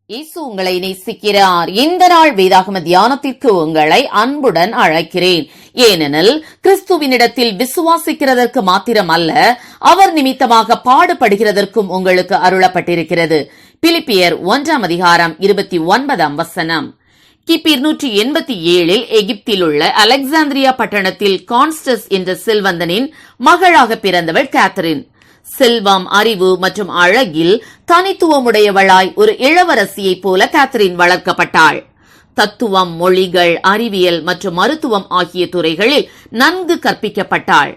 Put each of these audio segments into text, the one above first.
இயேசு உங்களை நேசிக்கிறார். இந்த நாள் வேதாகம தியானத்திற்கு உங்களை அன்புடன் அழைக்கிறேன். ஏனெனில் கிறிஸ்துவினிடத்தில் விசுவாசிக்கிறதற்கு மாத்திரம் அல்ல, அவர் நிமித்தமாக பாடுபடுகிறதற்கும் உங்களுக்கு அருளப்பட்டிருக்கிறது. பிலிப்பியர் 1:29 கிபி 287 எகிப்தில் உள்ள அலெக்சாந்திரியா பட்டணத்தில் கான்ஸ்டஸ் என்ற செல்வந்தனின் மகளாக பிறந்தவள் கேத்தரின். செல்வம், அறிவு மற்றும் அழகில் தனித்துவமுடையவளாய் ஒரு இளவரசியைப் போல கேத்தரின் வளர்க்கப்பட்டாள். தத்துவம், மொழிகள், அறிவியல் மற்றும் மருத்துவம் ஆகிய துறைகளில் நன்கு கற்பிக்கப்பட்டாள்.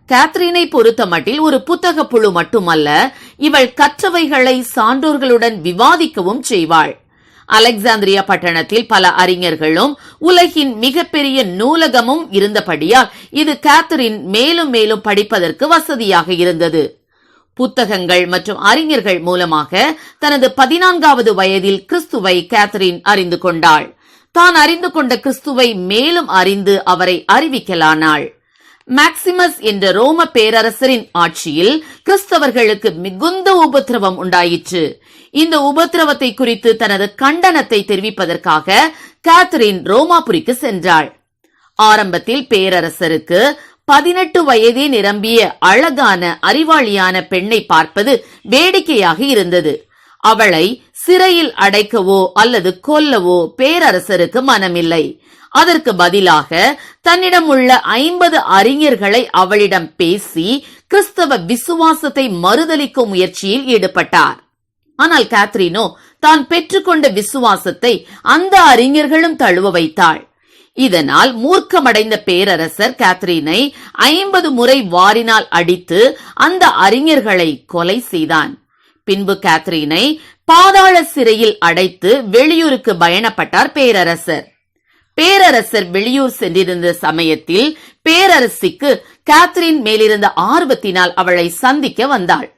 கேத்தரினை பொறுத்தமட்டில் ஒரு புத்தக புழு மட்டுமல்ல, இவள் கற்றவைகளை சான்றோர்களுடன் விவாதிக்கவும் செய்வாள். அலெக்சாந்திரியா பட்டணத்தில் பல அறிஞர்களும் உலகின் மிகப்பெரிய நூலகமும் இருந்தபடியால் இது கேத்தரின் மேலும் மேலும் படிப்பதற்கு வசதியாக இருந்தது. புத்தகங்கள் மற்றும் அறிஞர்கள் மூலமாக தனது 14வது வயதில் கிறிஸ்துவை கேத்தரின் அறிந்து கொண்டாள். தான் அறிந்து கொண்ட கிறிஸ்துவை மேலும் அறிந்து அவரை அறிவிக்கலானாள். மேக்சிமஸ் என்ற ரோம பேரரசரின் ஆட்சியில் கிறிஸ்தவர்களுக்கு மிகுந்த உபத்திரவம் உண்டாயிற்று. இந்த உபத்திரவத்தை குறித்து தனது கண்டனத்தை தெரிவிப்பதற்காக கேத்தரின் ரோமாபுரிக்கு சென்றாள். ஆரம்பத்தில் பேரரசருக்கு 18 வயதே நிரம்பிய அழகான அறிவாளியான பெண்ணை பார்ப்பது வேடிக்கையாக இருந்தது. அவளை சிறையில் அடைக்கவோ அல்லது கொல்லவோ பேரரசருக்கு மனமில்லை. அதற்கு பதிலாக தன்னிடம் உள்ள 50 அறிஞர்களை அவளிடம் பேசி கிறிஸ்தவ விசுவாசத்தை மறுதலிக்கும் முயற்சியில் ஈடுபட்டார். ஆனால் கேத்தரினோ தான் பெற்றுக்கொண்ட விசுவாசத்தை அந்த அறிஞர்களும் தழுவ வைத்தாள். இதனால் மூர்க்கமடைந்த பேரரசர் கேத்தரினை 50 முறை வாரினால் அடித்து அந்த அறிஞர்களை கொலை செய்தான். பின்பு கேத்தரினை பாதாள சிறையில் அடைத்து வெளியூருக்கு பயணப்பட்டார் பேரரசர். பேரரசர் வெளியூர் சென்றிருந்த சமயத்தில் பேரரசிக்கு கேத்தரின் மேலிருந்த ஆர்வத்தினால் அவளை சந்திக்க வந்தாள்.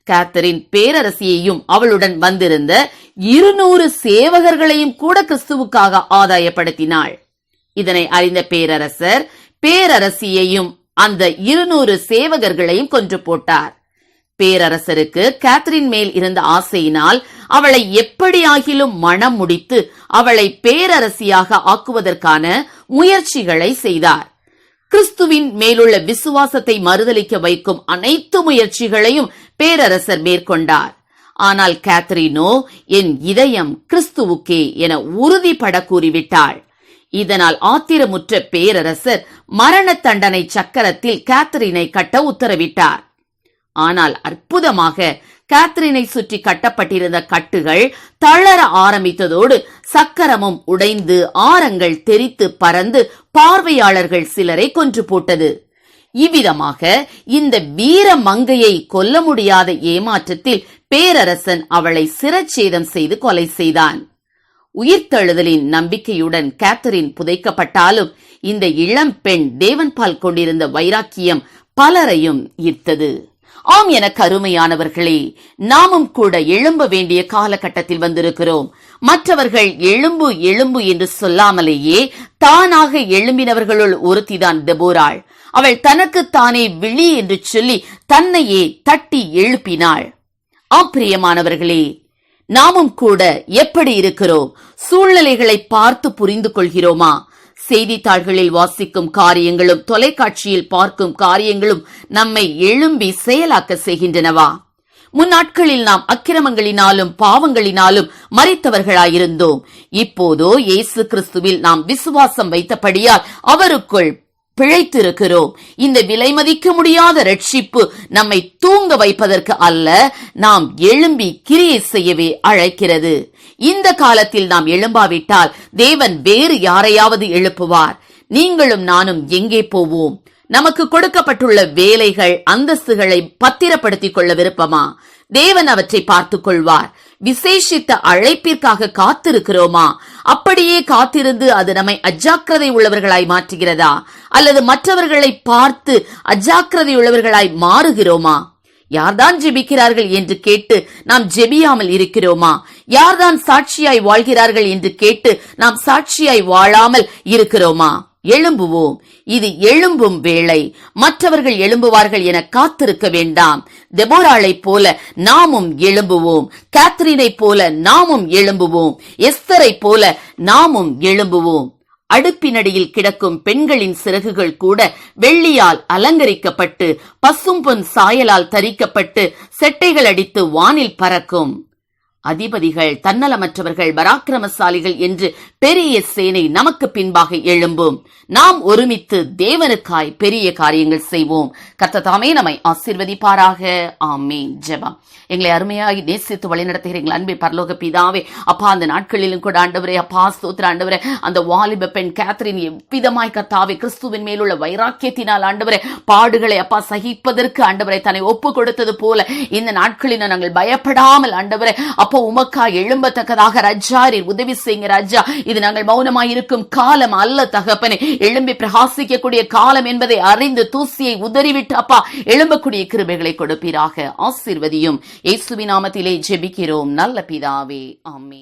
கேத்தரின் பேரரசியையும் அவளுடன் வந்திருந்த 200 சேவகர்களையும் கூட கிறிஸ்துவுக்காக ஆதாயப்படுத்தினாள். இதனை அறிந்த பேரரசர் பேரரசியையும் அந்த 200 சேவகர்களையும் கொன்று போட்டார். பேரரசருக்கு கேத்தரின் மேல் இருந்த ஆசையினால் அவளை எப்படியாகிலும் மணம் முடித்து அவளை பேரரசியாக ஆக்குவதற்கான முயற்சிகளை செய்தார். கிறிஸ்துவின் மேலுள்ள விசுவாசத்தை மறுதலிக்க வைக்கும் அனைத்து முயற்சிகளையும் பேரரசர் மேற்கொண்டார். ஆனால் கேத்தரினோ என் இதயம் கிறிஸ்துவுக்கே என உறுதிபட கூறிவிட்டாள். இதனால் ஆத்திரமுற்ற பேரரசர் மரண தண்டனை சக்கரத்தில் கேத்தரினை கட்ட உத்தரவிட்டார். ஆனால் அற்புதமாக கேத்தரினை சுற்றி கட்டப்பட்டிருந்த கட்டுகள் தளர ஆரம்பித்ததோடு சக்கரமும் உடைந்து ஆரங்கள் தெரித்து பறந்து பார்வையாளர்கள் சிலரை கொன்று போட்டது. இவ்விதமாக இந்த வீர மங்கையை கொல்ல முடியாத ஏமாற்றத்தில் பேரரசன் அவளை சிரச்சேதம் செய்து கொலை செய்தான். உயிர்த்தெழுதலின் நம்பிக்கையுடன் கேத்தரின் புதைக்கப்பட்டாலும் இந்த இளம் பெண் தேவன்பால் கொண்டிருந்த வைராக்கியம் பலரையும் ஈர்த்தது. ஆம், என கருமையானவர்களே, நாமும் கூட எழும்ப வேண்டிய காலகட்டத்தில் வந்திருக்கிறோம். மற்றவர்கள் எழும்பு எழும்பு என்று சொல்லாமலேயே தானாக எழும்பினவர்களுள் ஒருத்திதான் தெபோராள். அவள் தனக்குத்தானே விழி என்று சொல்லி தன்னையே தட்டி எழுப்பினாள். பிரியமானவர்களே, நாமும் கூட எப்படி இருக்கிறோம்? சூழ்நிலைகளை பார்த்து புரிந்து கொள்கிறோமா? செய்தித்தாள்களில் வாசிக்கும் காரியங்களும் தொலைக்காட்சியில் பார்க்கும் காரியங்களும் நம்மை எழும்பி செயலாக்க செய்கின்றனவா? முன்னாட்களில் நாம் அக்கிரமங்களினாலும் பாவங்களினாலும் மரித்தவர்களாயிருந்தோம். இப்போதோ இயேசு கிறிஸ்துவில் நாம் விசுவாசம் வைத்தபடியால் அவருக்குள் பிழைத்திருக்கிறோம். இந்த விலை மதிக்க முடியாத ரட்சிப்பு நம்மை தூங்க வைப்பதற்கு அல்ல, நாம் எழும்பி கிரியை செய்யவே அழைக்கிறது. இந்த காலத்தில் நாம் எழும்பாவிட்டால் தேவன் வேறு யாரையாவது எழுப்புவார். நீங்களும் நானும் எங்கே போவோம்? நமக்கு கொடுக்கப்பட்டுள்ள வேலைகள், அந்தஸ்துகளை பத்திரப்படுத்திக் கொள்ள விருப்பமா? தேவன் அவற்றை பார்த்துக் கொள்வார். விசேஷித்த அழைப்பிற்காக காத்திருக்கிறோமா? அப்படியே காத்திருந்து அது நம்மை அஜாக்கிரதை உள்ளவர்களாய் மாற்றுகிறதா? அல்லது மற்றவர்களை பார்த்து அஜாக்கிரதை உள்ளவர்களாய் மாறுகிறோமா? யார்தான் ஜெபிக்கிறார்கள் என்று கேட்டு நாம் ஜெபியாமல் இருக்கிறோமா? யார்தான் சாட்சியாய் வாழ்கிறார்கள் என்று கேட்டு நாம் சாட்சியாய் வாழாமல் இருக்கிறோமா? எழும்புவோம். இது எழும்பும் வேளை. மற்றவர்கள் எழும்புவார்கள் என காத்திருக்க வேண்டாம். தெபோராளை போல நாமும் எழும்புவோம். கேத்ரினை போல நாமும் எழும்புவோம். எஸ்தரை போல நாமும் எழும்புவோம். அடுப்பினடியில் கிடக்கும் பெண்களின் சிறகுகள் கூட வெள்ளியால் அலங்கரிக்கப்பட்டு பசும்பொன் சாயலால் தரிக்கப்பட்டு செட்டைகள் அடித்து வானில் பறக்கும். அதிபதிகள், தன்னலமற்றவர்கள், பராக்கிரமசாலிகள் என்று பெரிய சேனை நமக்கு பின்பாக எழும்பும். நாம் ஒருமித்து தேவனுக்காய் பெரிய காரியங்கள் செய்வோம். கர்த்தர் தாமே நம்மை ஆசீர்வதிப்பாராக. ஆமென். ஜெபம். எங்களை அருமையாய் நேசித்து வழிநடத்துகிற எங்கள் அன்பின் பரலோக பிதாவே, அப்பா, அந்த நாட்களிலும் கூட ஆண்டவரே, அப்பா ஸ்தோத்திர ஆண்டவரே, அந்த வாலிப பெண் கேத்ரின் எவ்விதமாய் கர்த்தாவே கிறிஸ்துவின் மேலுள்ள வைராக்கியத்தினால் ஆண்டவரே பாடுகளை அப்பா சகிப்பதற்கு ஆண்டவரை தன்னை ஒப்பு கொடுத்தது போல இந்த நாட்களில் நாங்கள் பயப்படாமல் ஆண்டவரே அப்போ உமக்கா எழும்பத்தக்கதாக ரஜ்ஜாரி உதவி செய்யுங்க ராஜா. இது நாங்கள் மௌனமாயிருக்கும் காலம் அல்ல தகப்பனே. எழும்பி பிரகாசிக்கக்கூடிய காலம் என்பதை அறிந்து தூசியை உதறிவிட்டு அப்பா எழும்பக்கூடிய கிருபைகளை கொடுப்பீராக. ஆசீர்வதியும். இயேசுவின் நாமத்திலே ஜெபிக்கிறோம் நல்ல பிதாவே. ஆமென்.